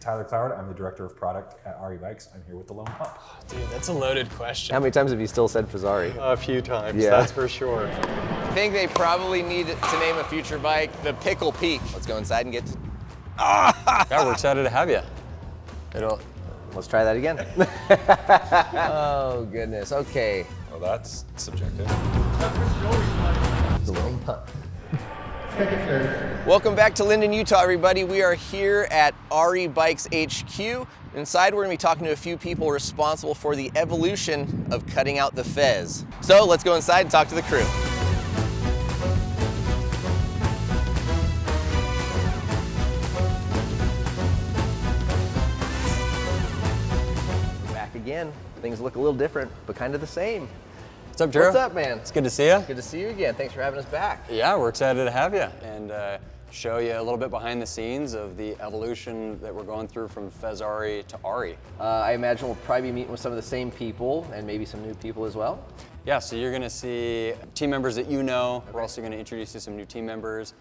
Tyler Cloward. I'm the Director of Product at Ari Bikes. I'm here with the Loam pump. Dude, that's a loaded question. How many times have you still said Fezzari? A few times, that's for sure. I think they probably need to name a future bike the Pickle Peak. Let's go inside and get to... Yeah, we're excited to have you. Let's try that again. Oh, goodness. Okay. Well, that's subjective. The Loam pump. Welcome back to Lindon, Utah, everybody. We are here at Ari Bikes HQ. Inside, we're gonna be talking to a few people responsible for the evolution of cutting out the Fez. So let's go inside and talk to the crew. We're back again. Things look a little different, but kind of the same. What's up, Drew? What's up, man? It's good to see you. Good to see you again. Thanks for having us back. Yeah, we're excited to have you and show you a little bit behind the scenes of the evolution that we're going through from Fezzari to Ari. I imagine we'll probably be meeting with some of the same people and maybe some new people as well. Yeah, so you're gonna see team members that you know. Okay. We're also gonna introduce you to some new team members,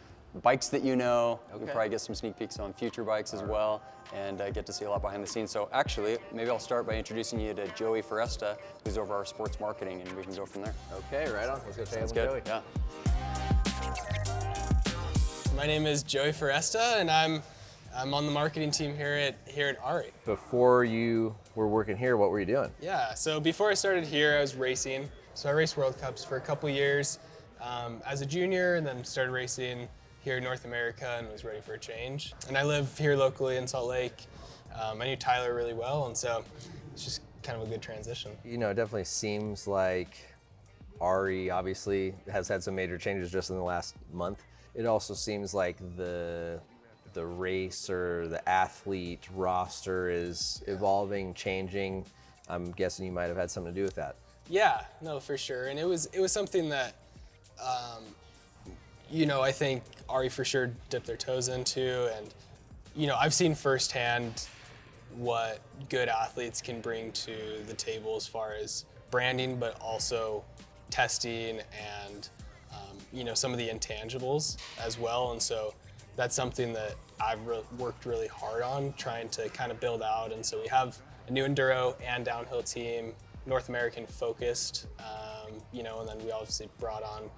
bikes that you know. Okay. We'll probably get some sneak peeks on future bikes as well, and get to see a lot behind the scenes. So actually, maybe I'll start by introducing you to Joey Foresta, who's over our sports marketing, and we can go from there. Okay, right on. Let's go say Sounds hello, good. Joey. Yeah. My name is Joey Foresta, and I'm on the marketing team here at Ari. Before you were working here, what were you doing? Yeah, so before I started here, I was racing. So I raced World Cups for a couple years as a junior, and then started racing here in North America and was ready for a change. And I live here locally in Salt Lake. I knew Tyler really well, and so it's just kind of a good transition. You know, it definitely seems like Ari obviously has had some major changes just in the last month. It also seems like the race or the athlete roster is evolving, changing. I'm guessing you might have had something to do with that. Yeah, no, for sure. And it was something that, you know, I think Ari for sure dipped their toes into. And, you know, I've seen firsthand what good athletes can bring to the table as far as branding, but also testing and, you know, some of the intangibles as well. And so that's something that I've worked really hard on trying to kind of build out. And so we have a new enduro and downhill team, North American focused, you know, and then we obviously brought on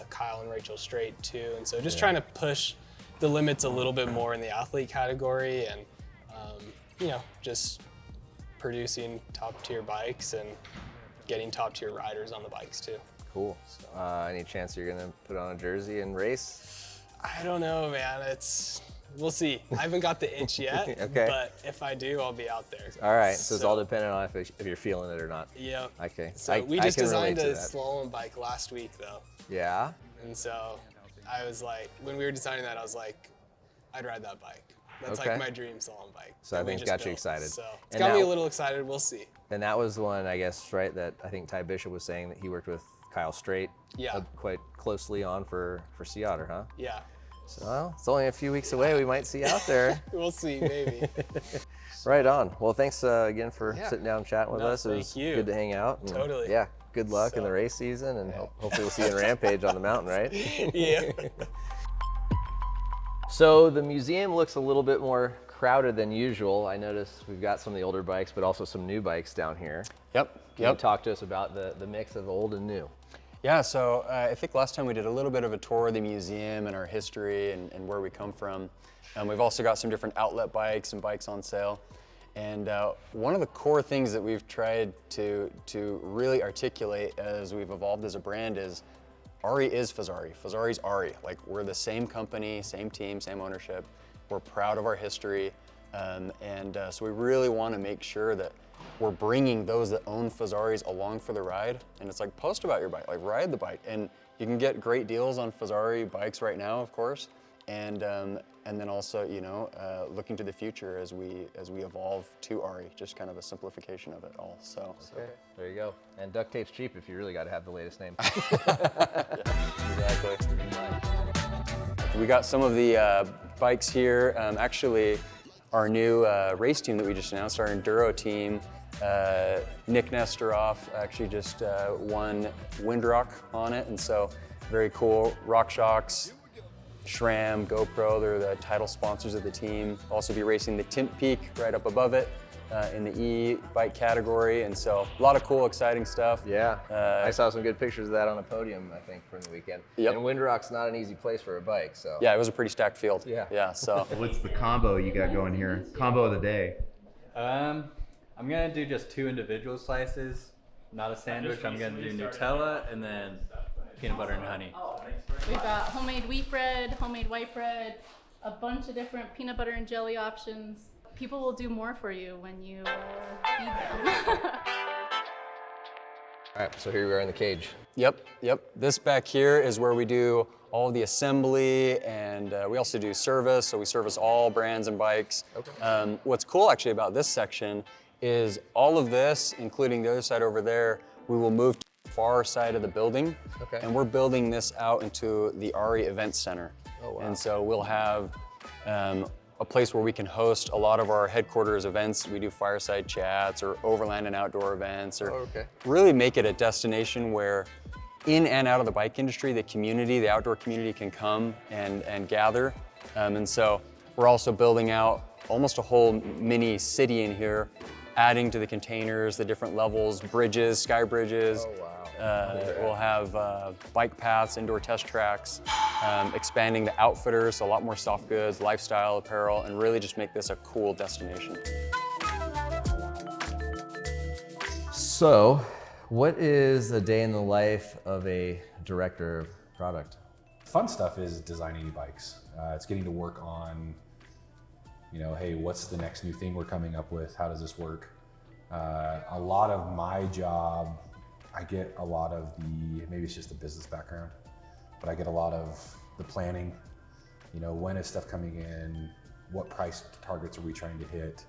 Kyle and Rachel Strait too. And so just trying to push the limits a little bit more in the athlete category and, you know, just producing top tier bikes and getting top tier riders on the bikes too. Cool. So, any chance you're gonna put on a jersey and race? I don't know, man. We'll see. I haven't got the itch yet, Okay. But if I do, I'll be out there. All right, so it's all dependent on if you're feeling it or not. Yep. Okay. So we just designed a that. slalom bike last week though. Yeah? And so I was like, when we were designing that, I was like, I'd ride that bike. That's Okay. like my dream slalom bike. So I think it's got you excited. So it's And got me now- a little excited. We'll see. And that was the one, I guess, right, that I think Ty Bishop was saying that he worked with Kyle Strait quite closely on for Sea Otter, huh? Yeah. So, well, it's only a few weeks away. We might see you out there. We'll see, maybe. Right on. Well, thanks again for sitting down and chatting with us. It was thank you. good to hang out. And, Totally. Yeah, good luck in the race season, and hopefully we'll see you in Rampage on the mountain, right? Yeah. So the museum looks a little bit more crowded than usual. I noticed we've got some of the older bikes, but also some new bikes down here. Yep. Can you talk to us about the mix of old and new? Yeah, so I think last time we did a little bit of a tour of the museum and our history and where we come from. We've also got some different outlet bikes and bikes on sale. And one of the core things that we've tried to really articulate as we've evolved as a brand is Ari is Fezzari. Fezzari's Ari. Like, we're the same company, same team, same ownership. We're proud of our history. So we really want to make sure that we're bringing those that own Fezzaris along for the ride. And it's like, post about your bike, like ride the bike. And you can get great deals on Fezzari bikes right now, of course. And then also, you know, looking to the future as we evolve to Ari, just kind of a simplification of it all. So Okay, there you go. And duct tape's cheap if you really got to have the latest name. Exactly. We got some of the bikes here. Actually, our new race team that we just announced, our enduro team, Nick Nestoroff actually just won Windrock on it, and so very cool. Rock shocks, SRAM, GoPro, they're the title sponsors of the team. Also be racing the Tint Peak right up above it in the e-bike category. And so a lot of cool, exciting stuff. Yeah, I saw some good pictures of that on a podium, I think, from the weekend. Yep. And Windrock's not an easy place for a bike, so. Yeah, it was a pretty stacked field. Yeah. Yeah, so. What's the combo you got going here? Combo of the day. I'm gonna do just 2 individual slices, not a sandwich. I'm gonna do Nutella and then peanut butter and honey. We've got homemade wheat bread, homemade white bread, a bunch of different peanut butter and jelly options. People will do more for you when you feed them. All right, so here we are in the cage. Yep. This back here is where we do all the assembly, and we also do service. So we service all brands and bikes. Okay. What's cool actually about this section is all of this, including the other side over there, we will move to the far side of the building. Okay. And we're building this out into the Ari Event Center. Oh, wow. And so we'll have a place where we can host a lot of our headquarters events. We do fireside chats or overland and outdoor events, or really make it a destination where in and out of the bike industry, the community, the outdoor community can come and gather. And so we're also building out almost a whole mini city in here, adding to the containers, the different levels, bridges, sky bridges. Oh, wow. We'll have bike paths, indoor test tracks, expanding the outfitters, so a lot more soft goods, lifestyle apparel, and really just make this a cool destination. So, what is a day in the life of a director of product? Fun stuff is designing e-bikes. It's getting to work on, hey, what's the next new thing we're coming up with? How does this work? A lot of my job, I get a lot of maybe it's just the business background, but I get a lot of the planning. When is stuff coming in? What price targets are we trying to hit?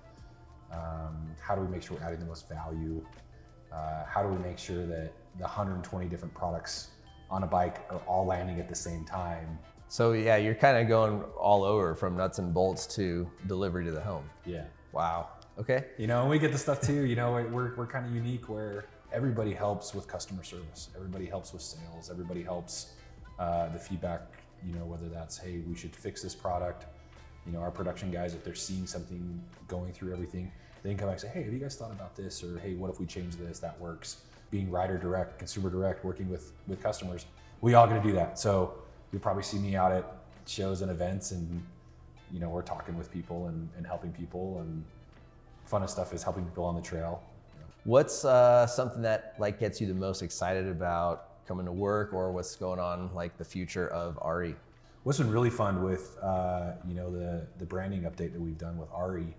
How do we make sure we're adding the most value? How do we make sure that the 120 different products on a bike are all landing at the same time? So yeah, you're kind of going all over from nuts and bolts to delivery to the home. Yeah. Wow. Okay. We get the stuff too, we're kind of unique where everybody helps with customer service. Everybody helps with sales. Everybody helps the feedback, whether that's, hey, we should fix this product. Our production guys, if they're seeing something going through everything, they can come back and say, hey, have you guys thought about this? Or hey, what if we change this? That works. Being rider direct, consumer direct, working with customers, we all gonna do that. So you'll probably see me out at shows and events and, we're talking with people and helping people, and funnest stuff is helping people on the trail. What's something that gets you the most excited about coming to work, or what's going on the future of Ari? What's been really fun with the branding update that we've done with Ari,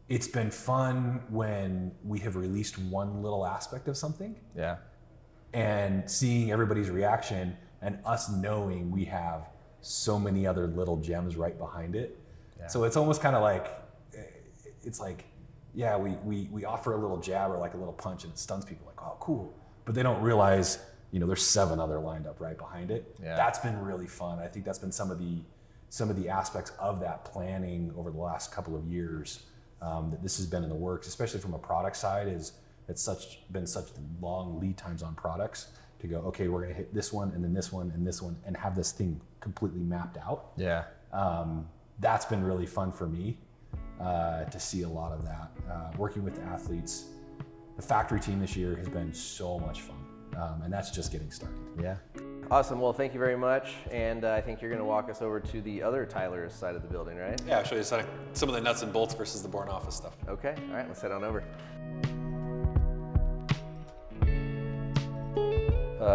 it's been fun when we have released one little aspect of something. Yeah. And seeing everybody's reaction and us knowing we have so many other little gems right behind it. Yeah. So it's almost kind of yeah, we offer a little jab or a little punch and it stuns people oh, cool. But they don't realize, there's 7 other lined up right behind it. Yeah. That's been really fun. I think that's been some of the aspects of that planning over the last couple of years that this has been in the works, especially from a product side, it's been such long lead times on products to go, okay, we're gonna hit this one and then this one and this one and have this thing completely mapped out. Yeah. That's been really fun for me to see a lot of that. Working with the athletes, the factory team this year has been so much fun. And that's just getting started. Yeah. Awesome. Well, thank you very much. And I think you're going to walk us over to the other Tyler's side of the building, right? Yeah, I'll show you some of the nuts and bolts versus the born office stuff. Okay. All right. Let's head on over.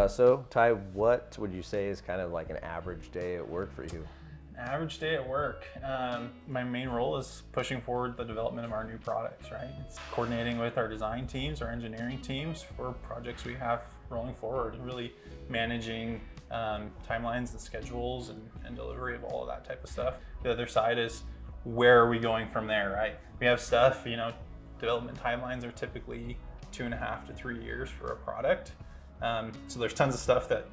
So, Ty, what would you say is kind of an average day at work for you? Average day at work. My main role is pushing forward the development of our new products, right? It's coordinating with our design teams, our engineering teams for projects we have rolling forward, and really managing timelines and schedules and delivery of all of that type of stuff. The other side is where are we going from there, right? We have stuff, development timelines are typically 2.5 to 3 years for a product. So there's tons of stuff that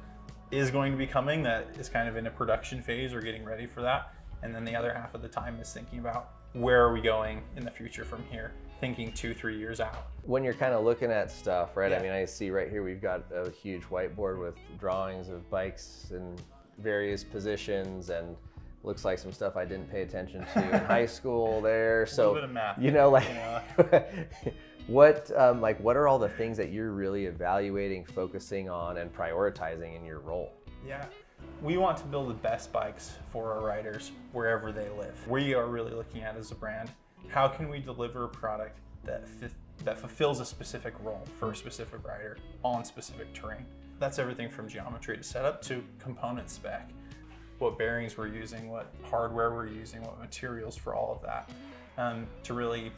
is going to be coming that is kind of in a production phase or getting ready for that. And then the other half of the time is thinking about where are we going in the future from here, thinking 2-3 years out. When you're kind of looking at stuff, right? Yeah. I mean, I see right here, we've got a huge whiteboard with drawings of bikes and various positions, and looks like some stuff I didn't pay attention to in high school there. So, A little bit of math. you know, like, what are all the things that you're really evaluating, focusing on, and prioritizing in your role? Yeah. We want to build the best bikes for our riders wherever they live. We are really looking at, as a brand, how can we deliver a product that fulfills a specific role for a specific rider on specific terrain. That's everything from geometry to setup to component spec. What bearings we're using, what hardware we're using, what materials for all of that, to really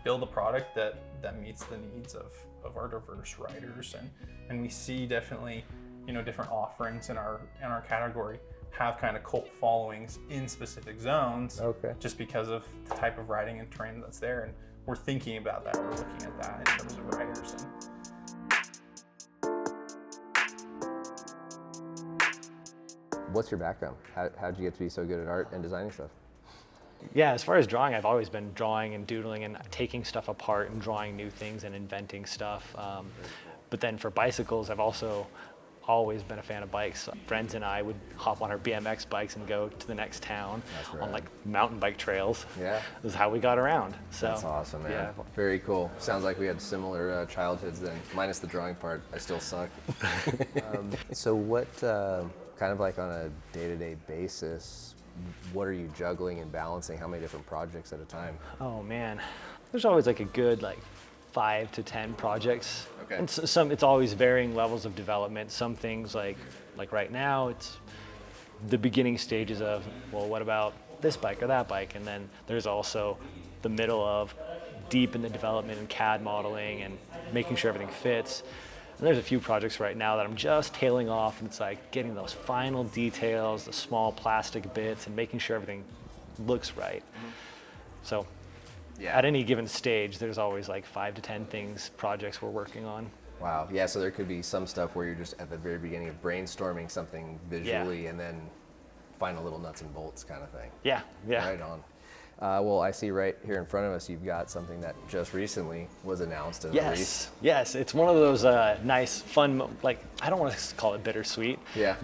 build a product that meets the needs of our diverse riders. And we see definitely, you know, different offerings in our category have kind of cult followings in specific zones, just because of the type of riding and terrain that's there. And we're thinking about that, we're looking at that in terms of riders. What's your background? How'd you get to be so good at art and designing stuff? Yeah, as far as drawing, I've always been drawing and doodling and taking stuff apart and drawing new things and inventing stuff. But then for bicycles, I've also always been a fan of bikes. Friends and I would hop on our BMX bikes and go to the next town on like mountain bike trails. Yeah. This is how we got around. So that's awesome, man. Yeah. Very cool. Sounds like we had similar childhoods then, minus the drawing part. I still suck. So what, kind of like on a day-to-day basis, what are you juggling and balancing? How many different projects at a time? Oh man, there's always like a good 5 to 10 projects. Okay. And it's always varying levels of development. Some things like right now, it's the beginning stages of, well, what about this bike or that bike? And then there's also the middle of deep in the development and CAD modeling and making sure everything fits. And there's a few projects right now that I'm just tailing off, and it's like getting those final details, the small plastic bits, and making sure everything looks right. So yeah, at any given stage, there's always 5 to 10 projects we're working on. Wow. Yeah, so there could be some stuff where you're just at the very beginning of brainstorming something visually, and then final little nuts and bolts kind of thing. Yeah, yeah. Right on. Well, I see right here in front of us, you've got something that just recently was announced and released. Yes, it's one of those nice, fun, I don't want to call it bittersweet,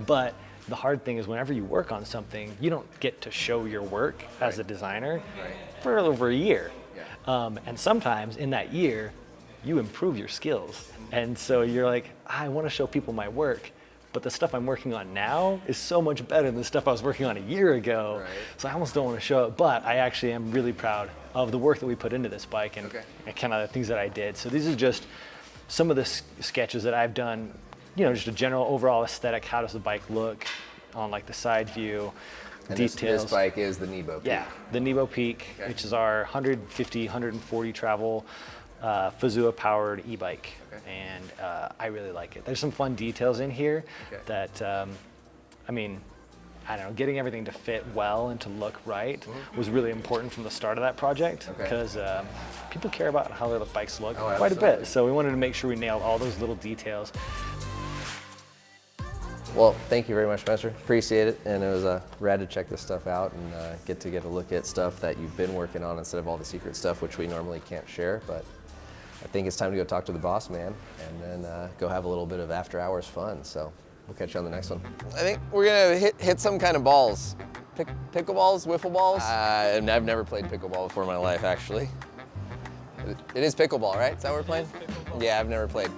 but the hard thing is whenever you work on something, you don't get to show your work as a designer for over a year. And sometimes in that year, you improve your skills. And so you're like, I want to show people my work, but the stuff I'm working on now is so much better than the stuff I was working on a year ago. So I almost don't want to show it, but I actually am really proud of the work that we put into this bike and kind of the things that I did. So these are just some of the sketches that I've done, just a general overall aesthetic. How does the bike look on the side view? And details. This bike is the Nebo Peak. Yeah, the Nebo Peak, which is our 150, 140 travel Fezzari powered e-bike, and I really like it. There's some fun details in here that, I don't know, getting everything to fit well and to look right was really important from the start of that project, because people care about how their bikes look quite a bit. So we wanted to make sure we nailed all those little details. Well, thank you very much, Spencer. Appreciate it, and it was rad to check this stuff out and get a look at stuff that you've been working on instead of all the secret stuff, which we normally can't share. But I think it's time to go talk to the boss man and then go have a little bit of after-hours fun. So we'll catch you on the next one. I think we're gonna hit some kind of balls. Pickleballs, wiffle balls? And I've never played pickleball before in my life, actually. It is pickleball, right? Is that what we're playing? Yeah, I've never played.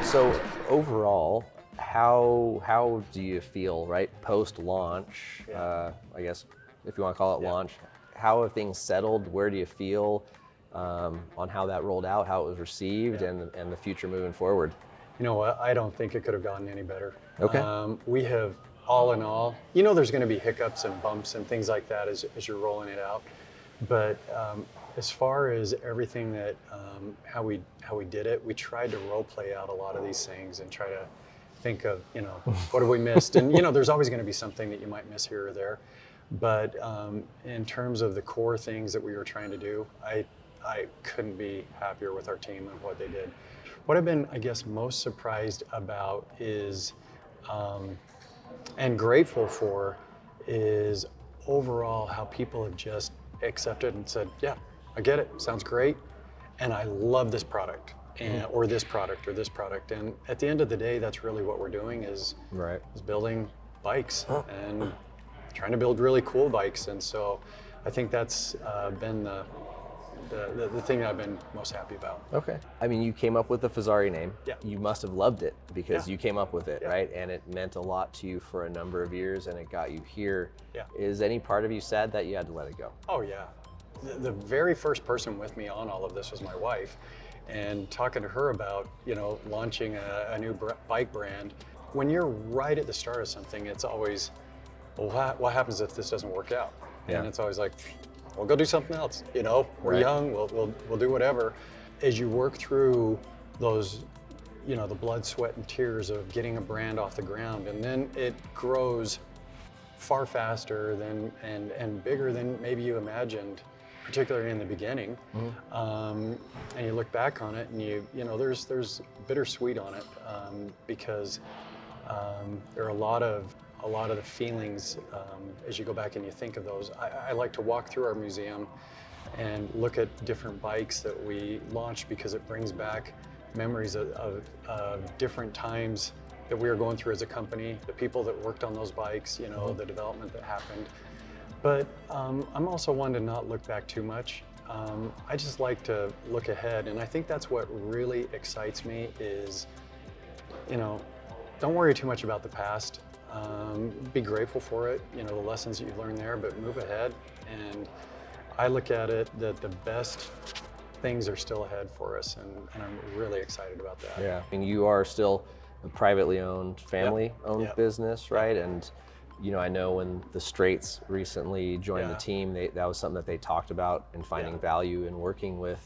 So overall, how do you feel, right, post-launch, I guess, if you want to call it launch, how have things settled? Where do you feel on how that rolled out, how it was received, and the future moving forward? You know what, I don't think it could have gotten any better. Okay. We have, all in all, there's going to be hiccups and bumps and things like that as you're rolling it out. But as far as everything that, how we did it, we tried to role play out a lot of these things and try to think of, what have we missed? And there's always going to be something that you might miss here or there. But in terms of the core things that we were trying to do, I couldn't be happier with our team and what they did. What I've been, I guess, most surprised about is, and grateful for, is overall how people have just accepted and said, yeah, I get it, sounds great, and I love this product, and, or this product, or this product. And at the end of the day, that's really what we're doing is building bikes and trying to build really cool bikes. And so I think that's been the thing that I've been most happy about. Okay. I mean, you came up with the Fezzari name. Yeah. You must have loved it because you came up with it, right? And it meant a lot to you for a number of years, and it got you here. Yeah. Is any part of you sad that you had to let it go? Oh yeah. The very first person with me on all of this was my wife, and talking to her about, you know, launching a new bike brand. When you're right at the start of something, it's always, well, what happens if this doesn't work out? And it's always like, we'll go do something else. You know, we're young, we'll do whatever. As you work through those, you know, the blood, sweat, and tears of getting a brand off the ground, and then it grows far faster than and bigger than maybe you imagined, particularly in the beginning. And you look back on it, and you know, there's bittersweet on it, because there are a lot of the feelings as you go back and you think of those. I like to walk through our museum and look at different bikes that we launched, because it brings back memories of different times that we were going through as a company, the people that worked on those bikes, you know, the development that happened. But I'm also one to not look back too much. I just like to look ahead, and I think that's what really excites me is, you know, don't worry too much about the past. Be grateful for it, you know, the lessons that you've learned there, but move ahead. And I look at it that the best things are still ahead for us, and I'm really excited about that. Yeah, I mean, you are still a privately owned, family-owned business, right? And you know, I know when the Straits recently joined the team, that was something that they talked about, and finding value in working with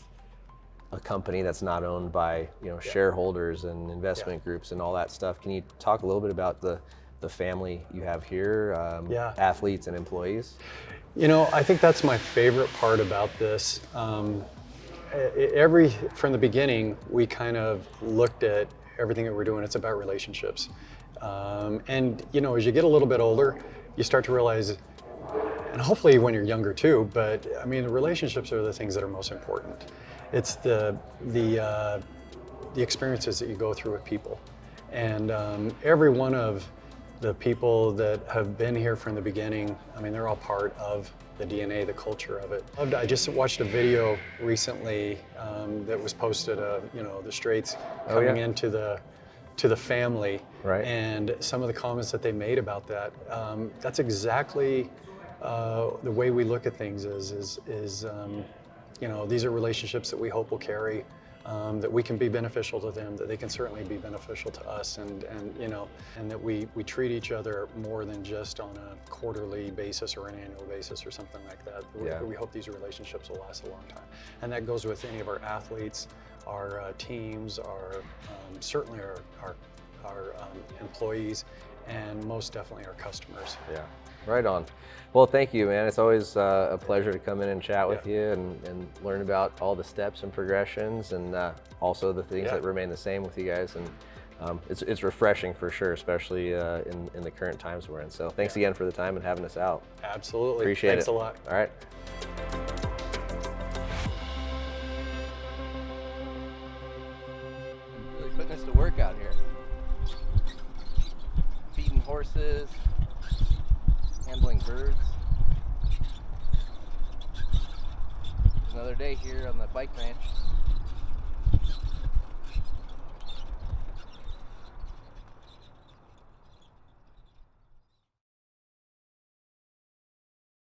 a company that's not owned by, you know, shareholders and investment groups and all that stuff. Can you talk a little bit about the family you have here, athletes and employees? You know, I think that's my favorite part about this. From the beginning, we kind of looked at everything that we're doing, it's about relationships. And you know, as you get a little bit older, you start to realize, and hopefully when you're younger too, but I mean, the relationships are the things that are most important. It's the experiences that you go through with people. And every one of the people that have been here from the beginning, I mean, they're all part of the DNA, the culture of it. I just watched a video recently that was posted of, you know, the Straits coming into the family, and some of the comments that they made about that. That's exactly the way we look at things. Is you know, these are relationships that we hope will carry, that we can be beneficial to them, that they can certainly be beneficial to us, and you know, and that we treat each other more than just on a quarterly basis or an annual basis or something like that. We hope these relationships will last a long time, and that goes with any of our athletes, our teams, our certainly our employees, and most definitely our customers. Yeah, right on. Well, thank you, man. It's always a pleasure to come in and chat with you and learn about all the steps and progressions, and also the things that remain the same with you guys. And it's refreshing for sure, especially in the current times we're in. So thanks again for the time and having us out. Absolutely. Appreciate it. Thanks a lot. All right. Really putting us to work out here. Feeding horses, handling birds. Another day here on the bike ranch.